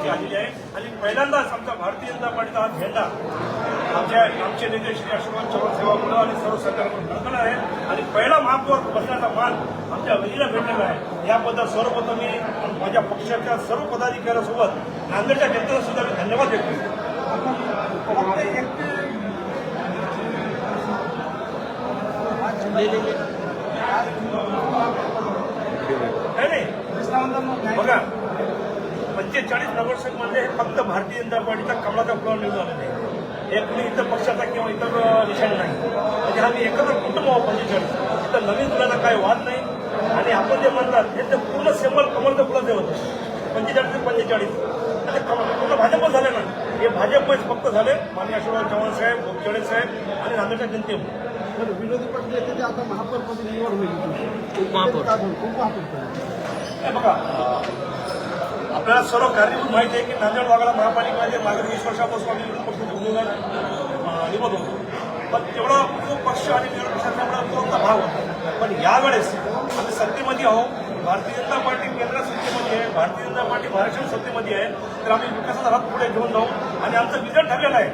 आलेली आहे आणि पहिल्यांदाच आमचा भारतीय जनता पार्टीचा हा झेंडा आमचे नेते श्री अशोक चव्हाण सेवामुळे आणि सर्व सरकारकडून फडकला आहे आणि पहिला महापौर बसण्याचा मान आमच्या वजीला भेटलेला आहे। याबद्दल सर्वप्रथम मी माझ्या पक्षाच्या सर्व पदाधिकाऱ्यांसोबत नांदेडच्या जनतेला सुद्धा मी धन्यवाद देतो। बघा 45 नगरसेवक म्हणजे फक्त भारतीय जनता पार्टीचा कमळाचा फुलावर निवडून आलेला आहे। हे कुणी इतर पक्षाचा किंवा इतर निशाण नाही, म्हणजे आम्ही एकत्र कुटुंब आहोत। 45 इथं नवीन मुलांना काही वाद नाही आणि आपण जे म्हणतात हे तर पूर्ण सिंबल कमळचं फुलाचे होतं 45 ते 45 आणि पूर्ण भाजपच झाले ना, हे भाजपच फक्त झाले माननीय अशोकराव चव्हाण साहेब, बोपचडे साहेब आणि नांदेडच्या जनतेमुळे। विरोधी पक्ष नेते आता महापौरपदी निवड होईल, हे बघा आपल्याला सर्व कारणीभूत माहिती आहे की नांदेड भागाला महापालिकेमध्ये मागील 20 वर्षापासून आम्ही विरोधी पक्षाची भूमिका निभत होतो, पण तेवढा पूर्व पक्ष आणि विरोधी पक्षाचा पूर्ण भाग होता। पण यावेळेस आम्ही सत्तेमध्ये आहोत, भारतीय जनता पार्टी केंद्रात सत्तेमध्ये आहे, भारतीय जनता पार्टी महाराष्ट्र सत्तेमध्ये आहे, तर आम्ही विकासाचा हात पुढे घेऊन जाऊ आणि आमचं विजन ठरलेलं आहे।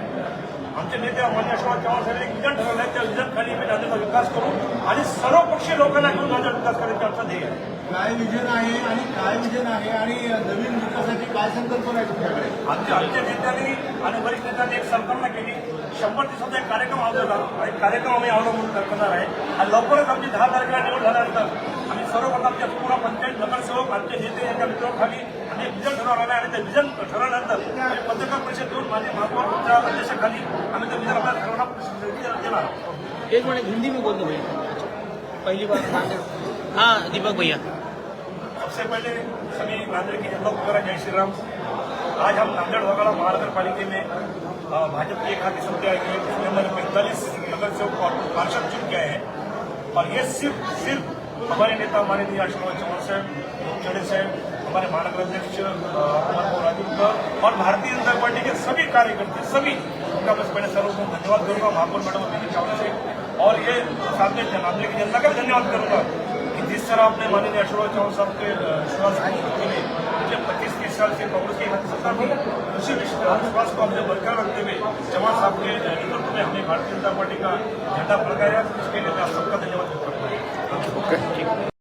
आमचे नेते माननीय अशोक चव्हाण साहेब एक विजन ठरवलं आहे, त्या विजन खाली आम्ही नांदेडचा विकास करू आणि सर्व पक्षीय लोकांना घेऊन नांदेड विकास करायचं आमचा ध्येय आहे। काय विजन आहे आणि काय विजन आहे आणि नवीन विकासाची काय संकल्पना आहे तुमच्याकडे? आमच्या नेत्यांनी आणि वरिष्ठ नेत्यांनी एक संकल्पना केली, 100 दिवसाचा एक कार्यक्रम आवडला आणि कार्यक्रम आम्ही अवलंबून करणार आहे आणि लवकरच आमची 10 तारखेला निवड झाल्यानंतर आम्ही सर्व आमच्या पूर्ण 45 नगरसेवक आमचे नेते यांच्या नेतृत्वाखाली आम्ही विजन ठरवलं आहे आणि ते विजन ठरवल्यानंतर आम्ही पत्रकार परिषद देऊन माझे महापौरच्या अध्यक्षाखाली आम्ही ते विजन आपल्याला ठरवणार देणार आहोत। एक मिनट हिंदी में बोल दो भैया, पहली बार नांदेड़। हाँ दीपक भैया, सबसे पहले सभी नांदेड़ की जनता को जय श्री राम। आज हम नांदेड़ वगैरह महानगर पालिका में भाजपा की एक खाती समिति आई है, जिसमें हमारे 45 नगर सेवक और पार्षद चुन के आए हैं और ये सिर्फ हमारे नेता हमारे अशोक चव्हाण साहब, बोपचडे साहब, हमारे महानगर अध्यक्ष अमर राजू और भारतीय जनता पार्टी के सभी कार्यकर्ते सभी उनका मैं पहले सर्वप्रथम धन्यवाद करूंगा महापौर मैडम विजय चावला से, और ये साथ में नांदेड़ की जनता का भी धन्यवाद करूंगा कि जिस तरह आपने माननीय अशोक चव्हाण साहब के विश्वास पिछले 25-30 साल से कांग्रेस की सत्ता में उसी विश्वास को हमने बरकरार रखते हुए चव्हाण साहब के नेतृत्व में हमने भारतीय जनता पार्टी का झंडा फहराया। इसके लिए मैं आप सबका धन्यवाद करता हूँ।